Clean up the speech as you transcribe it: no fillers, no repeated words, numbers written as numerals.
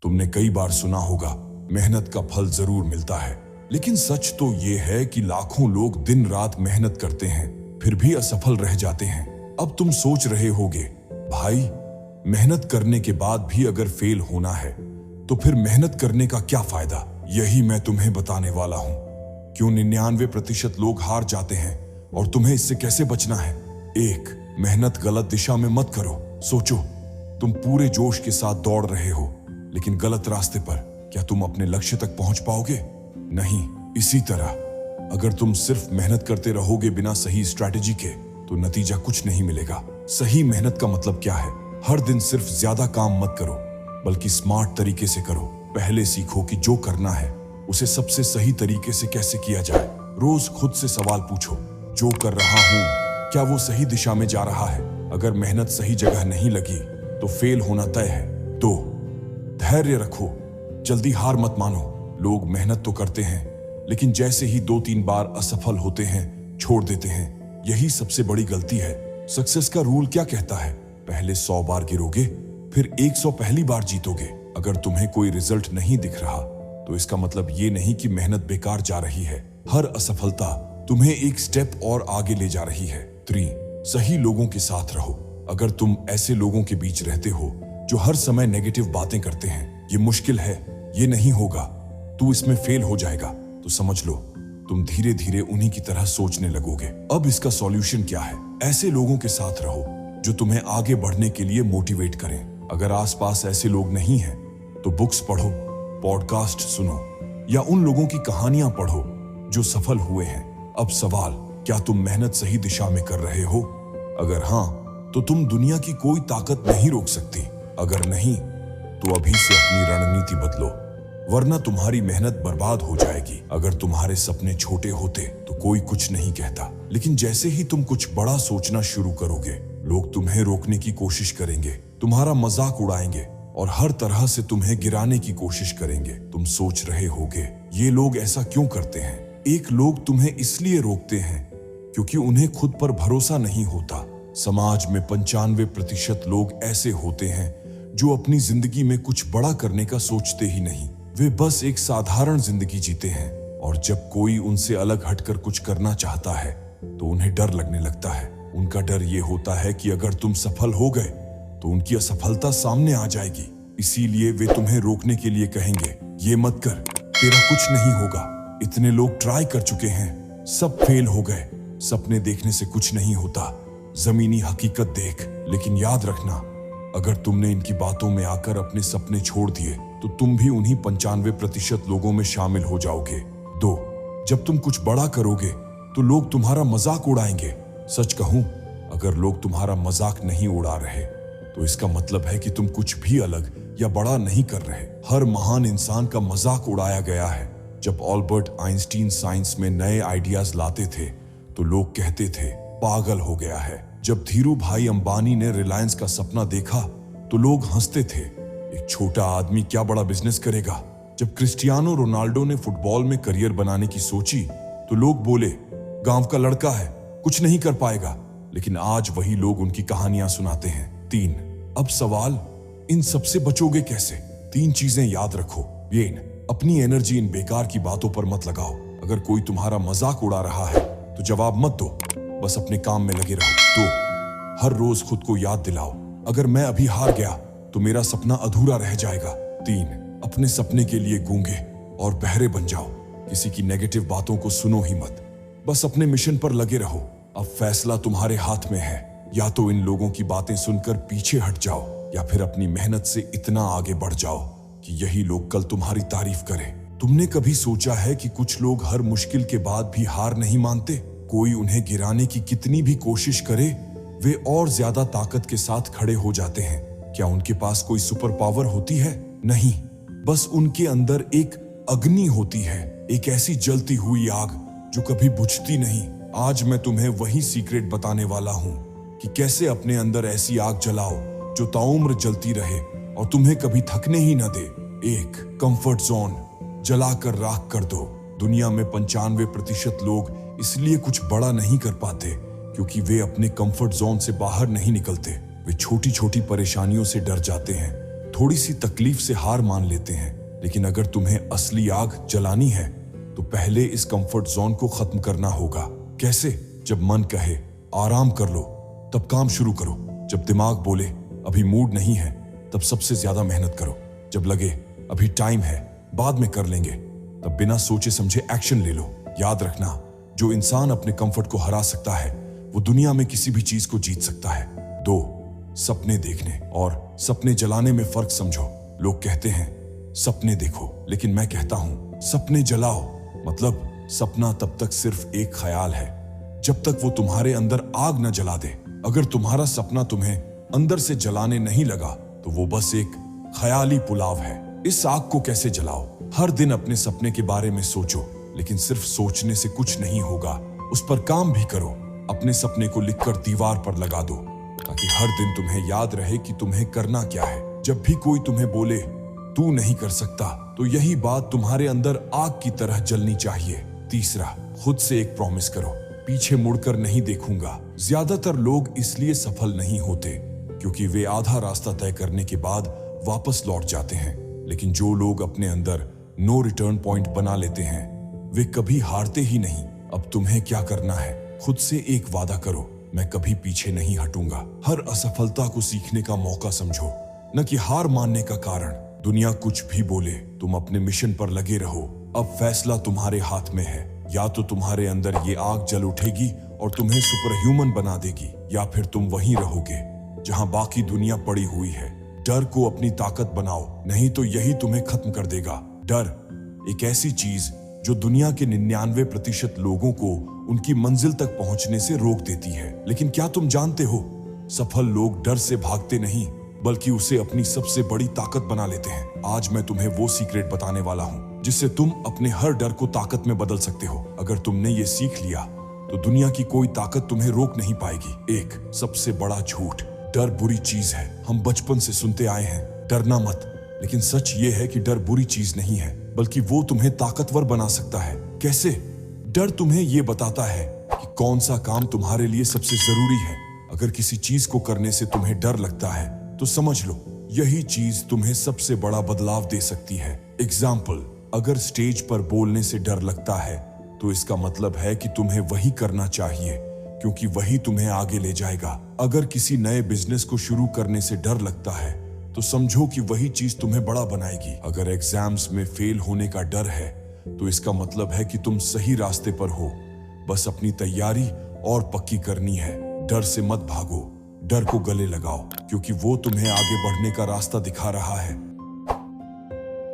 तुमने कई बार सुना होगा, मेहनत का फल जरूर मिलता है, लेकिन सच तो ये है कि लाखों लोग दिन रात मेहनत करते हैं, फिर भी असफल रह जाते हैं। अब तुम सोच रहे होगे, भाई मेहनत करने के बाद भी अगर फेल होना है तो फिर मेहनत करने का क्या फायदा? यही मैं तुम्हें बताने वाला हूं। क्यों 99% लोग हार जाते हैं और तुम्हें इससे कैसे बचना है। 1. मेहनत गलत दिशा में मत करो। सोचो, तुम पूरे जोश के साथ दौड़ रहे हो लेकिन गलत रास्ते पर, क्या तुम अपने लक्ष्य तक पहुंच पाओगे? नहीं। इसी तरह अगर तुम सिर्फ मेहनत करते रहोगे बिना सही स्ट्रैटेजी के, तो नतीजा कुछ नहीं मिलेगा। सही मेहनत का मतलब क्या है? हर दिन सिर्फ ज्यादा काम मत करो, बल्कि स्मार्ट तरीके से करो। पहले सीखो कि जो करना है उसे सबसे सही तरीके से कैसे किया जाए। रोज खुद से सवाल पूछो, जो कर रहा हूं क्या वो सही दिशा में जा रहा है? अगर मेहनत सही जगह नहीं लगी तो फेल होना तय है। 2. धैर्य रखो, जल्दी हार मत मानो। लोग मेहनत तो करते हैं, लेकिन जैसे ही 2-3 बार असफल होते हैं, छोड़ देते हैं। यही सबसे बड़ी गलती है। सक्सेस का रूल क्या कहता है? पहले 100 बार गिरोगे, फिर 100 पहली बार जीतोगे। अगर तुम्हें कोई रिजल्ट नहीं दिख रहा तो इसका मतलब ये नहीं कि मेहनत बेकार जा रही है। हर असफलता तुम्हें एक स्टेप और आगे ले जा रही है। 3. सही लोगों के साथ रहो। अगर तुम ऐसे लोगों के बीच रहते हो जो हर समय नेगेटिव बातें करते हैं, ये मुश्किल है, ये नहीं होगा, तू इसमें फेल हो जाएगा, तो समझ लो तुम धीरे धीरे उन्हीं की तरह सोचने लगोगे। अब इसका सॉल्यूशन क्या है? ऐसे लोगों के साथ रहो जो तुम्हें आगे बढ़ने के लिए मोटिवेट करें। अगर आसपास ऐसे लोग नहीं हैं, तो बुक्स पढ़ो, पॉडकास्ट सुनो या उन लोगों की कहानियां पढ़ो जो सफल हुए हैं। अब सवाल, क्या तुम मेहनत सही दिशा में कर रहे हो? अगर हां, तो तुम दुनिया की कोई ताकत नहीं रोक सकती। अगर नहीं, तो अभी से अपनी रणनीति बदलो, वरना तुम्हारी मेहनत बर्बाद हो जाएगी। अगर तुम्हारे सपने छोटे होते तो कोई कुछ नहीं कहता, लेकिन जैसे ही तुम कुछ बड़ा सोचना शुरू करोगे, लोग तुम्हें रोकने की कोशिश करेंगे, तुम्हारा मजाक उड़ाएंगे और हर तरह से तुम्हें गिराने की कोशिश करेंगे। तुम सोच रहे होगे, ये लोग ऐसा क्यों करते हैं? एक लोग तुम्हें इसलिए रोकते हैं क्योंकि उन्हें खुद पर भरोसा नहीं होता। समाज में 95% लोग ऐसे होते हैं जो अपनी जिंदगी में कुछ बड़ा करने का सोचते ही नहीं। वे बस एक साधारण जिंदगी जीते हैं, और जब कोई उनसे अलग हटकर कुछ करना चाहता है तो उन्हें डर लगने लगता है। उनका डर ये होता है कि अगर तुम सफल हो गए तो उनकी असफलता सामने आ जाएगी। इसीलिए वे तुम्हें रोकने के लिए कहेंगे, ये मत कर, तेरा कुछ नहीं होगा। इतने लोग ट्राई कर चुके हैं, सब फेल हो गए। सपने देखने से कुछ नहीं होता, जमीनी हकीकत देख। लेकिन याद रखना, अगर तुमने इनकी बातों में आकर अपने सपने छोड़ दिए तो तुम भी उन्हीं 95% लोगों में शामिल हो जाओगे। 2. जब तुम कुछ बड़ा करोगे तो लोग तुम्हारा मजाक उड़ाएंगे। सच कहूं, अगर लोग तुम्हारा मजाक नहीं उड़ा रहे तो इसका मतलब है कि तुम कुछ भी अलग या बड़ा नहीं कर रहे। हर महान इंसान का मजाक उड़ाया गया है। जब अल्बर्ट आइंस्टीन साइंस में नए आइडियाज लाते थे तो लोग कहते थे, पागल हो गया है। जब धीरू भाई अंबानी ने रिलायंस का सपना देखा तो लोग हंसते थे, एक छोटा आदमी क्या बड़ा बिजनेस करेगा। जब क्रिस्टियानो रोनाल्डो ने फुटबॉल में करियर बनाने की सोची तो लोग बोले, गांव का लड़का है, कुछ नहीं कर पाएगा। लेकिन आज वही लोग उनकी कहानियां सुनाते हैं। 3. अब सवाल, इन सबसे बचोगे कैसे? 3 चीजें याद रखो। अपनी एनर्जी इन बेकार की बातों पर मत लगाओ। अगर कोई तुम्हारा मजाक उड़ा रहा है तो जवाब मत दो, बस अपने काम में लगे रहो। 2. हर रोज खुद को याद दिलाओ, अगर मैं अभी हार गया तो मेरा सपना अधूरा रह जाएगा। 3. अपने सपने के लिए गूंगे और बहरे बन जाओ। किसी की नेगेटिव बातों को सुनो ही मत, बस अपने मिशन पर लगे रहो। अब फैसला तुम्हारे हाथ में है, या तो इन लोगों की बातें सुनकर पीछे हट जाओ, या फिर अपनी मेहनत से इतना आगे बढ़ जाओ कि यही लोग कल तुम्हारी तारीफ करें। तुमने कभी सोचा है कि कुछ लोग हर मुश्किल के बाद भी हार नहीं मानते? कोई उन्हें गिराने की कितनी भी कोशिश करे, वे और ज्यादा ताकत के साथ खड़े हो जाते हैं। क्या उनके पास कोई सुपर पावर होती है? नहीं, बस उनके अंदर एक अग्नि होती है, एक ऐसी जलती हुई आग जो कभी बुझती नहीं। आज मैं तुम्हें वही सीक्रेट बताने वाला हूँ कि कैसे अपने अंदर ऐसी आग जलाओ जो ताउम्र जलती रहे और तुम्हें कभी थकने ही न दे। 1. कंफर्ट जोन जलाकर राख कर दो। दुनिया में 95% लोग इसलिए कुछ बड़ा नहीं कर पाते क्योंकि वे अपने कंफर्ट जोन से बाहर नहीं निकलते। वे छोटी छोटी परेशानियों से डर जाते हैं, थोड़ी सी तकलीफ से हार मान लेते हैं। लेकिन अगर तुम्हें असली आग जलानी है तो पहले इस कंफर्ट जोन को खत्म करना होगा। कैसे? जब मन कहे आराम कर लो तब काम शुरू करो। जब दिमाग बोले अभी मूड नहीं है तब सबसे ज्यादा मेहनत करो। जब लगे अभी टाइम है बाद में कर लेंगे तब बिना सोचे समझे एक्शन ले लो। याद रखना, जो इंसान अपने कंफर्ट को हरा सकता है वो दुनिया में किसी भी चीज को जीत सकता है। 2. सपने देखने और सपने जलाने में फर्क समझो। लोग कहते हैं सपने देखो, लेकिन मैं कहता हूं सपने जलाओ। मतलब सपना तब तक सिर्फ एक ख्याल है जब तक वो तुम्हारे अंदर आग न जला दे। अगर तुम्हारा सपना तुम्हें अंदर से जलाने नहीं लगा तो वो बस एक ख्याली पुलाव है। इस आग को कैसे जलाओ? हर दिन अपने सपने के बारे में सोचो, लेकिन सिर्फ सोचने से कुछ नहीं होगा, उस पर काम भी करो। अपने सपने को लिखकर दीवार पर लगा दो ताकि हर दिन तुम्हें याद रहे कि तुम्हें करना क्या है। जब भी कोई तुम्हें बोले तू नहीं कर सकता तो यही बात तुम्हारे अंदर आग की तरह जलनी चाहिए। 3. खुद से एक प्रॉमिस करो, पीछे मुड़कर नहीं देखूंगा। ज्यादातर लोग इसलिए सफल नहीं होते क्योंकि वे आधा रास्ता तय करने के बाद वापस लौट जाते हैं। लेकिन जो लोग अपने अंदर नो रिटर्न पॉइंट बना लेते हैं वे कभी हारते ही नहीं। अब तुम्हें क्या करना है? खुद से एक वादा करो, मैं कभी पीछे नहीं हटूंगा। हर असफलता को सीखने का मौका समझो, न कि हार मानने का कारण। दुनिया कुछ भी बोले, तुम अपने मिशन पर लगे रहो। अब फैसला तुम्हारे हाथ में है। या तो तुम्हारे अंदर ये आग जल उठेगी और तुम्हें सुपर ह्यूमन बना देगी, या फिर तुम वहीं रहोगे जहां बाकी दुनिया पड़ी हुई है। डर को अपनी ताकत बनाओ, नहीं तो यही तुम्हें खत्म कर देगा। डर एक ऐसी चीज जो दुनिया के 99% लोगों को उनकी मंजिल तक पहुंचने से रोक देती है। लेकिन क्या तुम जानते हो, सफल लोग डर से भागते नहीं बल्कि उसे अपनी सबसे बड़ी ताकत बना लेते हैं। आज मैं तुम्हें वो सीक्रेट बताने वाला हूँ जिससे तुम अपने हर डर को ताकत में बदल सकते हो। अगर तुमने ये सीख लिया तो दुनिया की कोई ताकत तुम्हें रोक नहीं पाएगी। 1. सबसे बड़ा झूठ, डर बुरी चीज है। हम बचपन से सुनते आए हैं डरना मत, लेकिन सच ये है कि डर बुरी चीज नहीं है बल्कि वो तुम्हें ताकतवर बना सकता है। कैसे? डर तुम्हें ये बताता है कि कौन सा काम तुम्हारे लिए सबसे जरूरी है। अगर किसी चीज को करने से तुम्हें डर लगता है तो समझ लो यही चीज तुम्हें सबसे बड़ा बदलाव दे सकती है। एग्जाम्पल, अगर स्टेज पर बोलने से डर लगता है तो इसका मतलब है कि तुम्हें वही करना चाहिए क्योंकि वही तुम्हें आगे ले जाएगा। अगर किसी नए बिजनेस को शुरू करने से डर लगता है तो समझो कि वही चीज तुम्हें बड़ा बनाएगी। अगर एग्जाम्स में फेल होने का डर है तो इसका मतलब है कि तुम सही रास्ते पर हो, बस अपनी तैयारी और पक्की करनी है। डर से मत भागो, डर को गले लगाओ क्योंकि वो तुम्हें आगे बढ़ने का रास्ता दिखा रहा है।